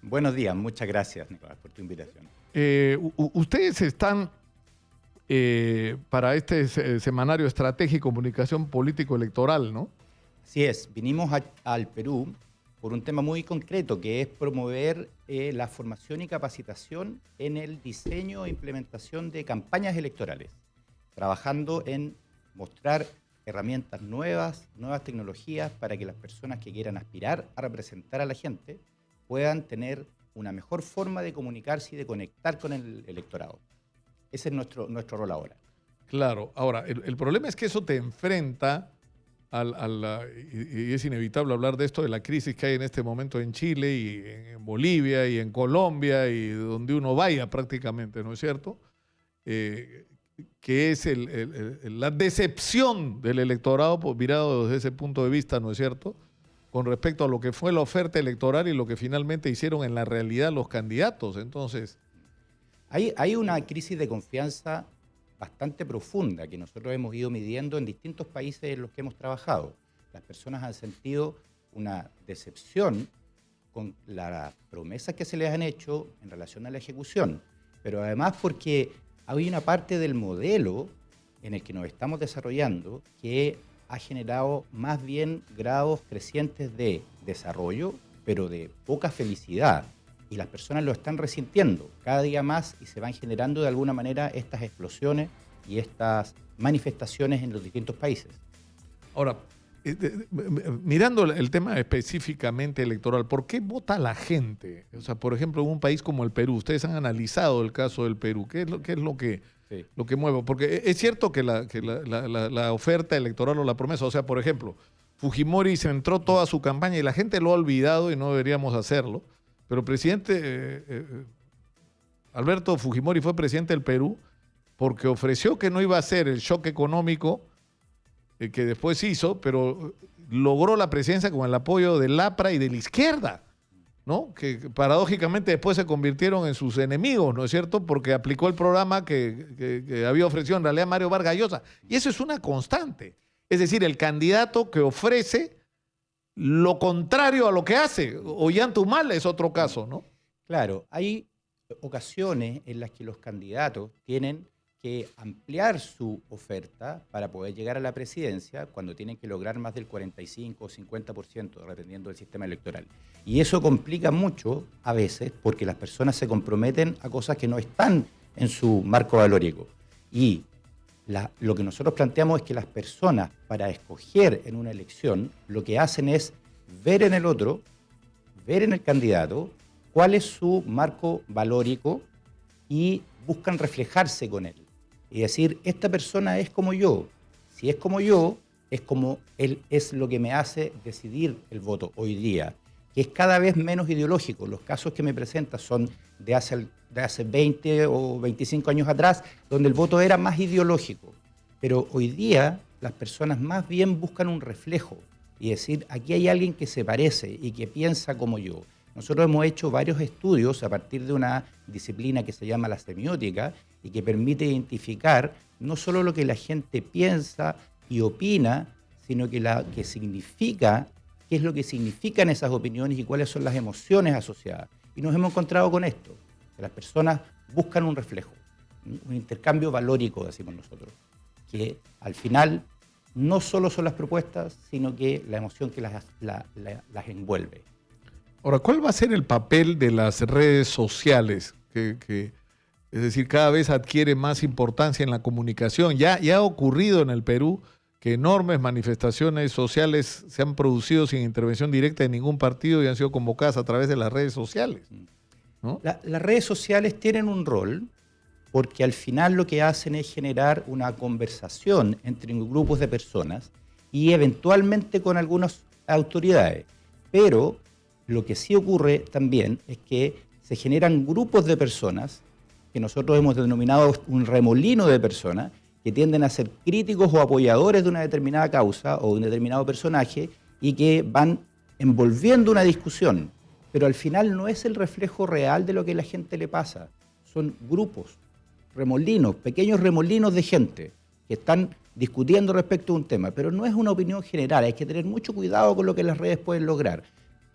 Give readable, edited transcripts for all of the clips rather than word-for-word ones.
Buenos días, muchas gracias, Nicolás, por tu invitación. Ustedes están para este semanario Estrategia y Comunicación Político-Electoral, ¿no? Así es, vinimos al Perú por un tema muy concreto, que es promover la formación y capacitación en el diseño e implementación de campañas electorales, trabajando en mostrar herramientas nuevas, nuevas tecnologías para que las personas que quieran aspirar a representar a la gente puedan tener una mejor forma de comunicarse y de conectar con el electorado. Ese es nuestro rol ahora. Claro, ahora, el problema es que eso te enfrenta y es inevitable hablar de esto, de la crisis que hay en este momento en Chile y en Bolivia y en Colombia y donde uno vaya prácticamente, ¿no es cierto? Que es la decepción del electorado mirado desde ese punto de vista, ¿no es cierto?, con respecto a lo que fue la oferta electoral y lo que finalmente hicieron en la realidad los candidatos. Entonces, hay una crisis de confianza bastante profunda que nosotros hemos ido midiendo en distintos países en los que hemos trabajado. Las personas han sentido una decepción con las promesas que se les han hecho en relación a la ejecución, pero además porque hay una parte del modelo en el que nos estamos desarrollando que ha generado más bien grados crecientes de desarrollo, pero de poca felicidad. Y las personas lo están resintiendo cada día más y se van generando de alguna manera estas explosiones y estas manifestaciones en los distintos países. Ahora, mirando el tema específicamente electoral, ¿por qué vota la gente? O sea, por ejemplo, en un país como el Perú, ustedes han analizado el caso del Perú. ¿Qué es lo que mueve? Porque es cierto que la oferta electoral o la promesa, o sea, por ejemplo, Fujimori centró toda su campaña y la gente lo ha olvidado y no deberíamos hacerlo, pero Alberto Fujimori fue presidente del Perú porque ofreció que no iba a ser el shock económico que después hizo, pero logró la presidencia con el apoyo del APRA y de la izquierda, ¿no? Que paradójicamente después se convirtieron en sus enemigos, ¿no es cierto? Porque aplicó el programa que había ofrecido en realidad Mario Vargas Llosa. Y eso es una constante. Es decir, el candidato que ofrece lo contrario a lo que hace. Ollanta-Humala es otro caso, ¿no? Claro, hay ocasiones en las que los candidatos tienen que ampliar su oferta para poder llegar a la presidencia cuando tienen que lograr más del 45 o 50%, dependiendo del sistema electoral. Y eso complica mucho a veces porque las personas se comprometen a cosas que no están en su marco valórico. Y lo que nosotros planteamos es que las personas, para escoger en una elección, lo que hacen es ver en el otro, ver en el candidato, cuál es su marco valórico y buscan reflejarse con él. Y decir, esta persona es como yo. Si es como yo, es como él, es lo que me hace decidir el voto hoy día, que es cada vez menos ideológico. Los casos que me presenta son de hace 20 o 25 años atrás, donde el voto era más ideológico. Pero hoy día las personas más bien buscan un reflejo y decir, aquí hay alguien que se parece y que piensa como yo. Nosotros hemos hecho varios estudios a partir de una disciplina que se llama la semiótica y que permite identificar no solo lo que la gente piensa y opina, sino que qué es lo que significan esas opiniones y cuáles son las emociones asociadas. Y nos hemos encontrado con esto, que las personas buscan un reflejo, un intercambio valórico, decimos nosotros, que al final no solo son las propuestas, sino que la emoción que las envuelve. Ahora, ¿cuál va a ser el papel de las redes sociales? Es decir, cada vez adquiere más importancia en la comunicación. Ya ha ocurrido en el Perú que enormes manifestaciones sociales se han producido sin intervención directa de ningún partido y han sido convocadas a través de las redes sociales, ¿no? Las redes sociales tienen un rol porque al final lo que hacen es generar una conversación entre grupos de personas y eventualmente con algunas autoridades. Pero lo que sí ocurre también es que se generan grupos de personas que nosotros hemos denominado un remolino de personas que tienden a ser críticos o apoyadores de una determinada causa o de un determinado personaje y que van envolviendo una discusión. Pero al final no es el reflejo real de lo que a la gente le pasa. Son grupos, remolinos, pequeños remolinos de gente que están discutiendo respecto a un tema. Pero no es una opinión general, hay que tener mucho cuidado con lo que las redes pueden lograr.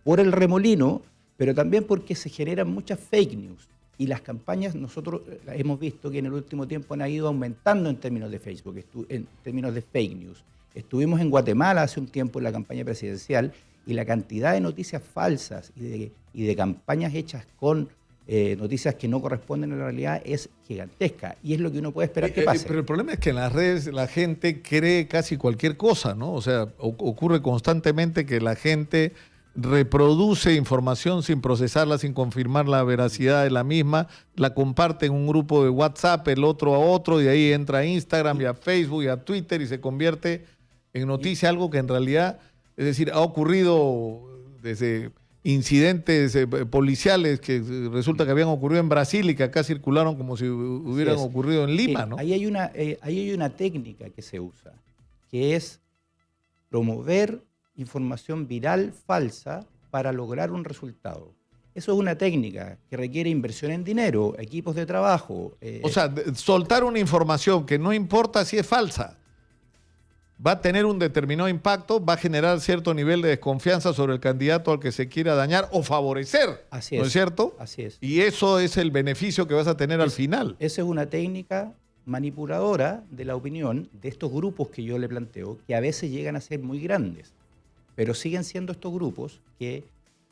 Por el remolino pero también porque se generan muchas fake news. Y las campañas, nosotros hemos visto que en el último tiempo han ido aumentando en términos de Facebook, en términos de fake news. Estuvimos en Guatemala hace un tiempo en la campaña presidencial y la cantidad de noticias falsas y de campañas hechas con noticias que no corresponden a la realidad es gigantesca. Y es lo que uno puede esperar que pase. Pero el problema es que en las redes la gente cree casi cualquier cosa, ¿no? O sea, ocurre constantemente que la gente reproduce información sin procesarla, sin confirmar la veracidad de la misma, la comparte en un grupo de WhatsApp, el otro a otro, y ahí entra a Instagram y a Facebook y a Twitter y se convierte en noticia, algo que en realidad, es decir, ha ocurrido desde incidentes policiales que resulta que habían ocurrido en Brasil y que acá circularon como si hubieran ocurrido en Lima, ¿no? Ahí hay una técnica que se usa, que es promover información viral falsa para lograr un resultado. Eso es una técnica que requiere inversión en dinero, equipos de trabajo. O sea, soltar una información que no importa si es falsa, va a tener un determinado impacto, va a generar cierto nivel de desconfianza sobre el candidato al que se quiera dañar o favorecer. Así ¿No es cierto? Así es. Y eso es el beneficio que vas a tener al final. Esa es una técnica manipuladora de la opinión de estos grupos que yo le planteo, que a veces llegan a ser muy grandes, pero siguen siendo estos grupos que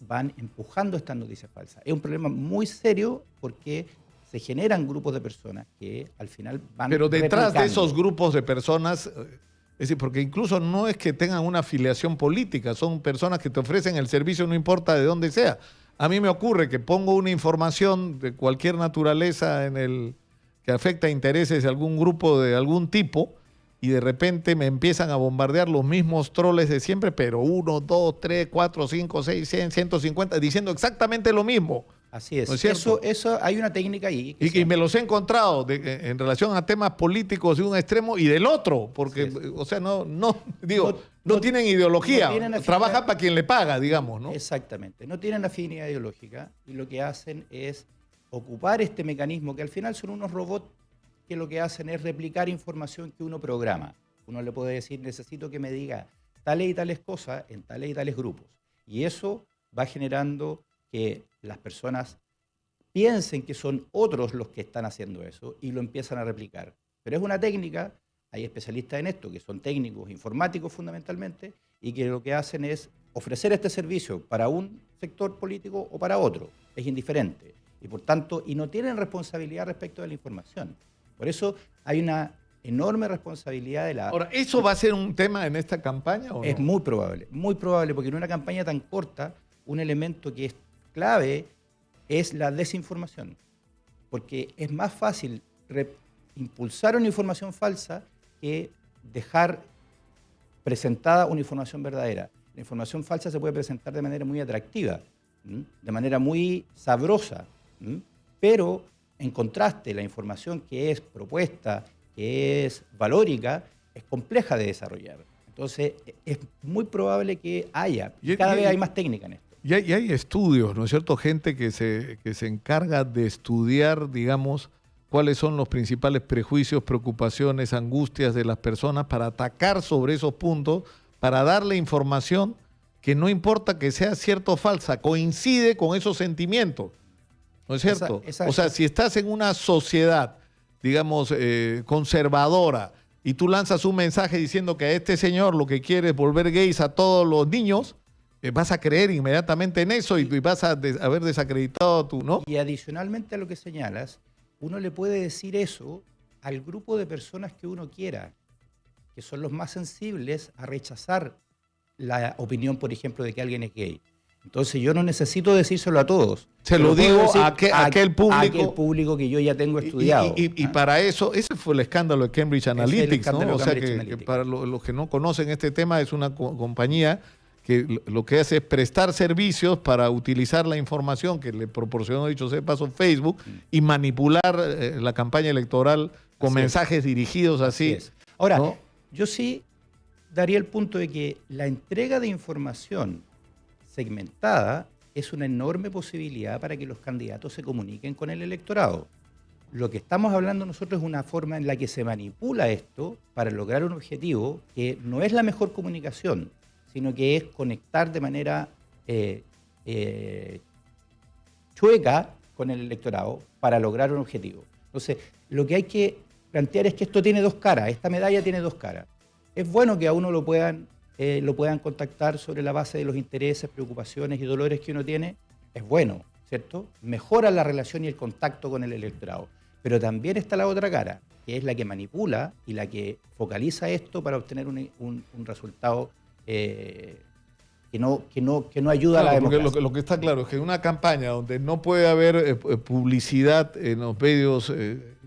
van empujando estas noticias falsas. Es un problema muy serio porque se generan grupos de personas que al final van Pero detrás replicando. de esos grupos de personas, es decir, porque incluso no es que tengan una afiliación política, son personas que te ofrecen el servicio no importa de dónde sea. A mí me ocurre que pongo una información de cualquier naturaleza que afecta a intereses de algún grupo de algún tipo, y de repente me empiezan a bombardear los mismos troles de siempre, pero 1, 2, 3, 4, 5, 6, 100, 150, diciendo exactamente lo mismo. Así es. ¿No es cierto? Eso hay una técnica ahí. Y me los he encontrado en relación a temas políticos de un extremo y del otro, porque, o sea, no tienen ideología, trabajan para quien le paga, digamos, ¿no? Exactamente, no tienen afinidad ideológica y lo que hacen es ocupar este mecanismo que al final son unos robots que lo que hacen es replicar información que uno programa. Uno le puede decir, necesito que me diga tales y tales cosas en tales y tales grupos. Y eso va generando que las personas piensen que son otros los que están haciendo eso y lo empiezan a replicar. Pero es una técnica, hay especialistas en esto, que son técnicos informáticos fundamentalmente, y que lo que hacen es ofrecer este servicio para un sector político o para otro. Es indiferente. Y por tanto, y no tienen responsabilidad respecto de la información. Por eso hay una enorme responsabilidad de la... Ahora, ¿eso va a ser un tema en esta campaña o no? Es muy probable, porque en una campaña tan corta, un elemento que es clave es la desinformación. Porque es más fácil impulsar una información falsa que dejar presentada una información verdadera. La información falsa se puede presentar de manera muy atractiva, de manera muy sabrosa, pero en contraste, la información que es propuesta, que es valórica, es compleja de desarrollar. Entonces, es muy probable que haya, cada vez hay más técnica en esto. Y hay estudios, ¿no es cierto? Gente que se encarga de estudiar, digamos, cuáles son los principales prejuicios, preocupaciones, angustias de las personas para atacar sobre esos puntos, para darle información que no importa que sea cierta o falsa, coincide con esos sentimientos. ¿No es cierto? O sea, si estás en una sociedad, digamos, conservadora, y tú lanzas un mensaje diciendo que a este señor lo que quiere es volver gays a todos los niños, vas a creer inmediatamente en eso y vas a haber desacreditado tú, ¿no? Y adicionalmente a lo que señalas, uno le puede decir eso al grupo de personas que uno quiera, que son los más sensibles a rechazar la opinión, por ejemplo, de que alguien es gay. Entonces yo no necesito decírselo a todos. Se lo digo a aquel público que yo ya tengo estudiado. Y para eso, ese fue el escándalo de Cambridge Analytics, ¿no? O sea, que para los que no conocen este tema, es una compañía que lo que hace es prestar servicios para utilizar la información que le proporcionó, dicho sea de paso, Facebook, y manipular la campaña electoral con mensajes dirigidos así. Ahora, ¿no? Yo sí daría el punto de que la entrega de información segmentada es una enorme posibilidad para que los candidatos se comuniquen con el electorado. Lo que estamos hablando nosotros es una forma en la que se manipula esto para lograr un objetivo que no es la mejor comunicación, sino que es conectar de manera chueca con el electorado para lograr un objetivo. Entonces, lo que hay que plantear es que esto tiene dos caras, esta medalla tiene dos caras. Es bueno que a uno lo puedan contactar sobre la base de los intereses, preocupaciones y dolores que uno tiene, es bueno, ¿cierto? Mejora la relación y el contacto con el electorado. Pero también está la otra cara, que es la que manipula y la que focaliza esto para obtener un resultado que no ayuda a la democracia. Porque lo que está claro es que en una campaña donde no puede haber publicidad en los medios,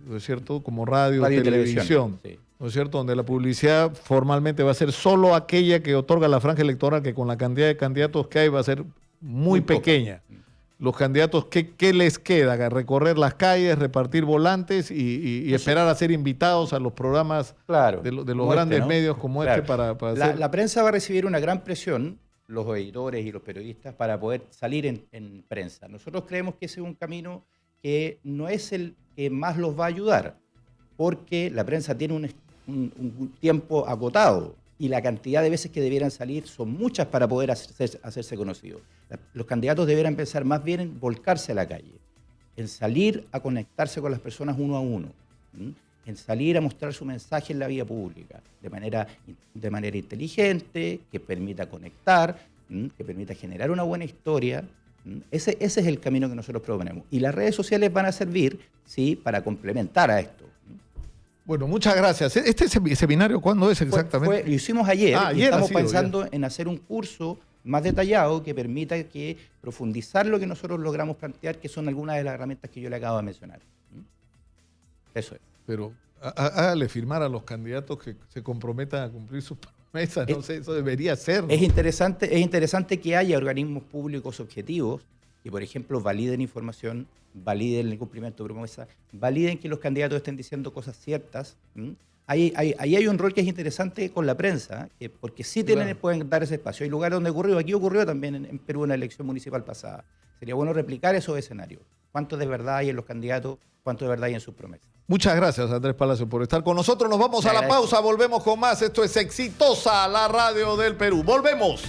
¿no es cierto?, como radio y televisión, sí. ¿no es cierto?, donde la publicidad formalmente va a ser solo aquella que otorga la franja electoral, que con la cantidad de candidatos que hay va a ser muy pequeña. Los candidatos, ¿qué les queda? Recorrer las calles, repartir volantes y esperar a ser invitados a los programas de los grandes medios como este para hacer... La prensa va a recibir una gran presión, los editores y los periodistas, para poder salir en prensa. Nosotros creemos que ese es un camino que no es el que más los va a ayudar, porque la prensa tiene un tiempo acotado y la cantidad de veces que debieran salir son muchas para poder hacerse conocidos. Los candidatos deberán pensar más bien en volcarse a la calle, en salir a conectarse con las personas uno a uno, en salir a mostrar su mensaje en la vía pública, de manera inteligente, que permita conectar, que permita generar una buena historia. Ese es el camino que nosotros proponemos. Y las redes sociales van a servir, sí, para complementar a esto. Bueno, muchas gracias. ¿Este seminario cuándo es exactamente? Lo hicimos ayer y estamos pensando ya en hacer un curso más detallado que permita profundizar lo que nosotros logramos plantear, que son algunas de las herramientas que yo le acabo de mencionar. Eso es. Pero hágale firmar a los candidatos que se comprometan a cumplir sus promesas. No sé, eso debería ser, ¿no? Es interesante que haya organismos públicos objetivos que, por ejemplo, validen información, validen el cumplimiento de promesas, validen que los candidatos estén diciendo cosas ciertas. Ahí hay un rol que es interesante con la prensa, porque sí pueden dar ese espacio. Hay lugares donde ocurrió, aquí ocurrió también en Perú en la elección municipal pasada. Sería bueno replicar esos escenarios. ¿Cuánto de verdad hay en los candidatos? ¿Cuánto de verdad hay en sus promesas? Muchas gracias, Andrés Palacio, por estar con nosotros. Nos vamos a la pausa, volvemos con más. Esto es Exitosa, la radio del Perú. ¡Volvemos!